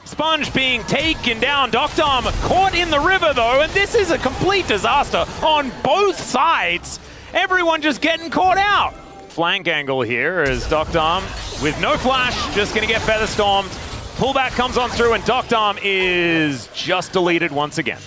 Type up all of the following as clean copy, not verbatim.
Sponge being taken down. Doctom caught in the river though, and this is a complete disaster on both sides. Everyone just getting caught out. Flank angle here as Doctom with no flash, just gonna get feather stormed. Pullback comes on through and Doctom is just deleted once again.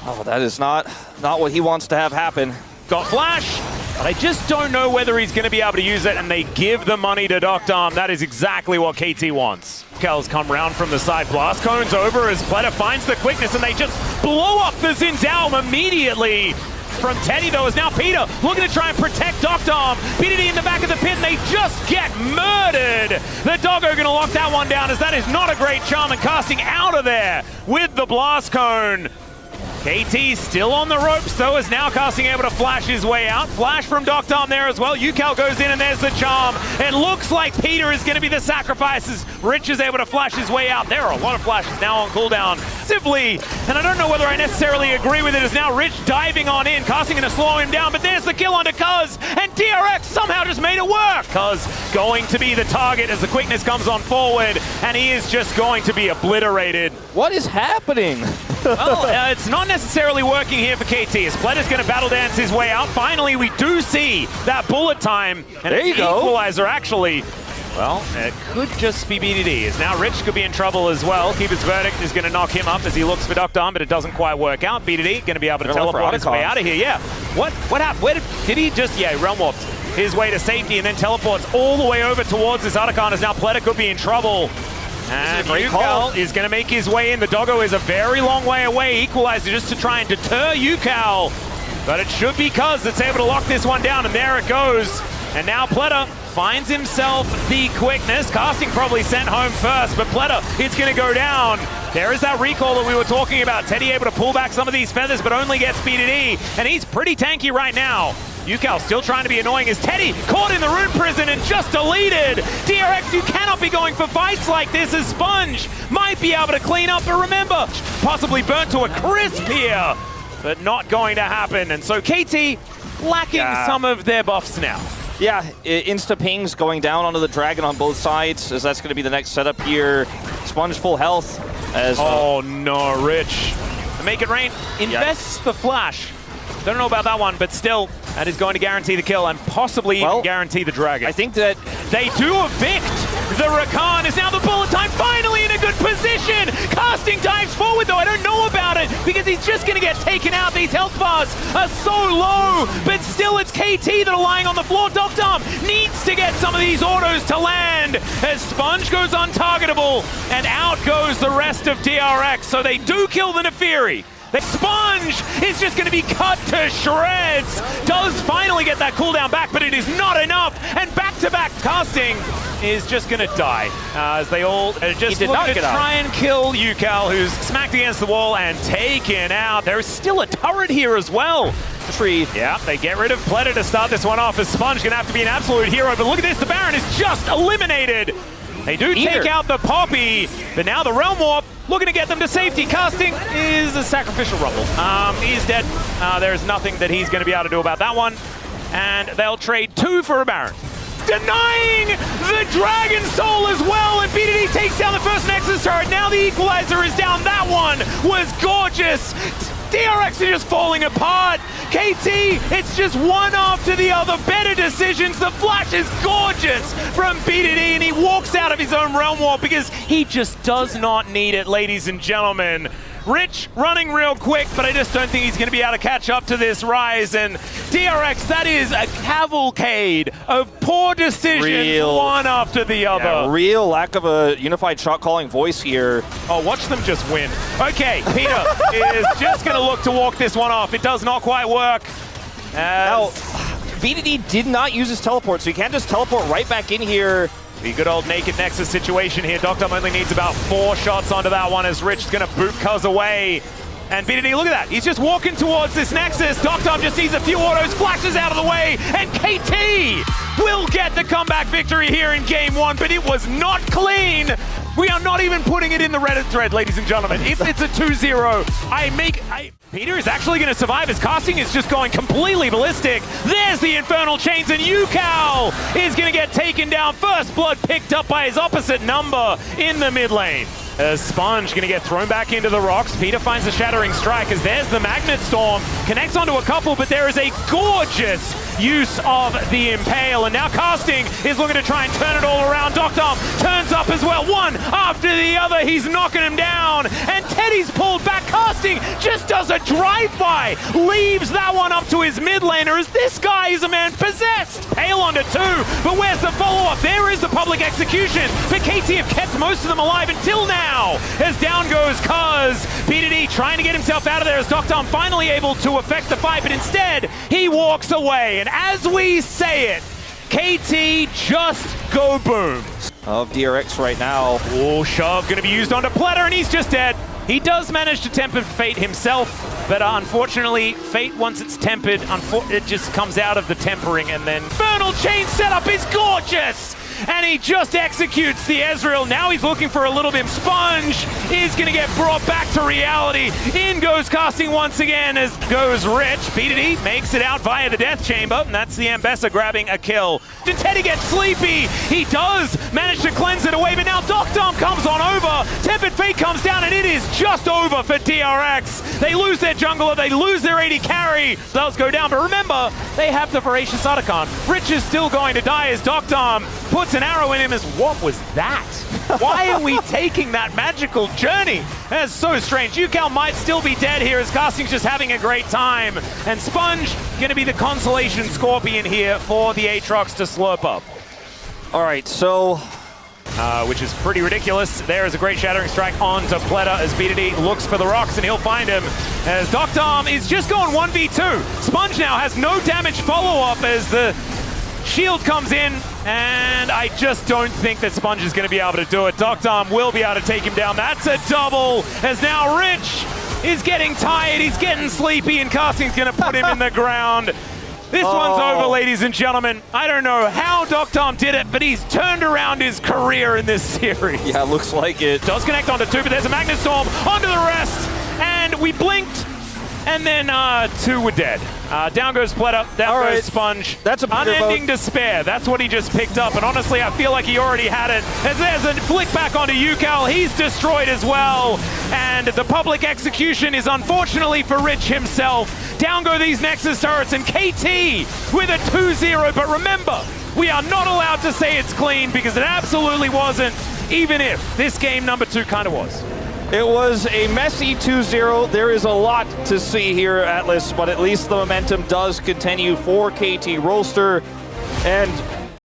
Oh, that is not what he wants to have happen. Got flash, but I just don't know whether he's going to be able to use it, and they give the money to Doctom. That is exactly what KT wants. Kel's come round from the side. Blast cone's over as Pleta finds the quickness, and they just blow up the Zinzalm immediately. From Teddy, though, is now Peter looking to try and protect Doctom. BDD in the back of the pit, and they just get murdered. The Doggo going to lock that one down, as that is not a great charm, and casting out of there with the Blast Cone. KT still on the ropes, though, is now casting able to flash his way out. Flash from Doctom there as well. UCal goes in, and there's the charm. It looks like Peter is going to be the sacrifice as Rich is able to flash his way out. There are a lot of flashes now on cooldown. Simply, and I don't know whether I necessarily agree with it, is now Rich diving on in, casting to slow him down, but there's the kill onto Cuz, and DRX somehow just made it work. Cuz going to be the target as the quickness comes on forward, and he is just going to be obliterated. What is happening? Well, it's not necessarily working here for KT, as Pleta's going to battle dance his way out. Finally, we do see that bullet time, and there you go. Equalizer actually. Well, it could just be BDD, as now Rich could be in trouble as well. Keeper's Verdict is going to knock him up as he looks for Doctom, but it doesn't quite work out. BDD going to be able to teleport his way out of here. Yeah. What happened? Where did he just, yeah, realm warped his way to safety and then teleports all the way over towards this Otacon, as now Pleta could be in trouble. And UCal is going to make his way in. The Doggo is a very long way away. Equalizer just to try and deter UCal. But it should be Cuz that's able to lock this one down, and there it goes. And now Pleta finds himself the quickness. Casting probably sent home first, but Pleta, it's going to go down. There is that recall that we were talking about. Teddy able to pull back some of these feathers, but only gets BDD, and he's pretty tanky right now. UCal still trying to be annoying as Teddy caught in the rune prison and just deleted. DRX, you cannot be going for fights like this, as Sponge might be able to clean up, but remember, possibly burnt to a crisp here, but not going to happen. And so KT lacking some of their buffs now. Yeah, insta-pings going down onto the Dragon on both sides, as that's going to be the next setup here. Sponge full health. As oh no, Rich. To make it rain, invests the flash. Don't know about that one, but still, that is going to guarantee the kill and possibly even guarantee the Dragon. I think that they do evict. The Rakan is now the bullet time, finally in a good position. Casting dives forward, though. I don't know about it because he's just going to get taken out. These health bars are so low, but still it's KT that are lying on the floor. Doctom needs to get some of these autos to land as Sponge goes untargetable, and out goes the rest of DRX. So they do kill the Nefiri. The Sponge is just going to be cut to shreds. Does finally get that cooldown back, but it is not enough. And back-to-back casting is just going to die. As they all just look to try and kill UCal, who's smacked against the wall and taken out. There is still a turret here as well. Yeah, they get rid of Pleta to start this one off, as Sponge going to have to be an absolute hero. But look at this, the Baron is just eliminated. They do take out the Poppy, but now the Realm Warp looking to get them to safety. Casting is a sacrificial rumble. He's dead. There's nothing that he's going to be able to do about that one. And they'll trade 2 for a Baron. Denying the Dragon Soul as well, and BDD takes down the first Nexus turret. Now the Equalizer is down. That one was gorgeous. DRX are just falling apart. KT, it's just one after the other. Better decisions. The flash is gorgeous from BDD, and he walks out of his own Realm Warp because he just does not need it, ladies and gentlemen. Rich running real quick, but I just don't think he's going to be able to catch up to this rise. And DRX, that is a cavalcade of poor decisions, one after the other. Yeah, real lack of a unified shot calling voice here. Oh, watch them just win. Okay, Peter is just going to look to walk this one off. It does not quite work. Now, BDD did not use his teleport, so he can't just teleport right back in here. The good old naked Nexus situation here. Doctom only needs about 4 shots onto that one, as Rich is going to boot Cuz away. And BDD, look at that. He's just walking towards this Nexus. Doctom just sees a few autos, flashes out of the way, and KT will get the comeback victory here in Game 1, but it was not clean. We are not even putting it in the Reddit thread, ladies and gentlemen. If it's a 2-0, Peter is actually going to survive. His casting is just going completely ballistic. There's the Infernal Chains, and UCal is going to get taken down. First blood picked up by his opposite number in the mid lane. Sponge gonna get thrown back into the rocks. Peter finds the Shattering Strike as there's the Magnet Storm. Connects onto a couple, but there is a gorgeous use of the Impale. And now Casting is looking to try and turn it all around. Doctom turns up as well. One after the other. He's knocking him down. And Teddy's pulled back. Casting just does a drive-by. Leaves that one up to his mid laner as this guy is a man possessed. Pale onto two, but where's the follow-up? There is the public execution. But KT have kept most of them alive until now. As down goes Cuz. BDD trying to get himself out of there as Doctom finally able to affect the fight, but instead he walks away. And as we say it, KT just go boom. Of DRX right now. Oh, shove gonna be used onto Platter and he's just dead. He does manage to temper Fate himself, but unfortunately, Fate, once it's tempered, it just comes out of the tempering, and then Infernal Chain setup is gorgeous! And he just executes the Ezreal. Now he's looking for a little bit. Sponge is going to get brought back to reality. In goes Casting once again as goes Rich. BDD makes it out via the Death Chamber, and that's the Ambessa grabbing a kill. Did Teddy get sleepy? He does manage to cleanse it away, but now Doctom comes on over. Tempered Fate comes down, and it is just over for DRX. They lose their jungler, they lose their AD carry. Those go down, but remember, they have the Voracious Otacon. Rich is still going to die as Doctom puts an arrow in him as, what was that? Why are we taking that magical journey? That's so strange. Yukal might still be dead here as Casting's just having a great time. And Sponge gonna be the consolation Scorpion here for the Aatrox to slurp up. All right, so which is pretty ridiculous. There is a great Shattering Strike onto Pleta as BDD looks for the rocks and he'll find him. As Doctom is just going 1v2. Sponge now has no damage follow-up as the shield comes in, and I just don't think that Sponge is going to be able to do it. Doctom will be able to take him down. That's a double, as now Rich is getting tired, he's getting sleepy, and Casting's going to put him in the ground. This one's over, ladies and gentlemen. I don't know how Doctom did it, but he's turned around his career in this series. yeah, looks like it. Does connect onto two, but there's a Magnet Storm onto the rest, and we blinked, and then two were dead. Down goes Pleta, down goes Sponge. That's a unending despair. That's what he just picked up, and honestly, I feel like he already had it. As there's a flick back onto Yukal, he's destroyed as well. And the public execution is unfortunately for Rich himself. Down go these Nexus turrets, and KT with a 2-0, but remember, we are not allowed to say it's clean because it absolutely wasn't, even if this game number 2 kind of was. It was a messy 2-0. There is a lot to see here, Atlas, but at least the momentum does continue for KT Rolster. And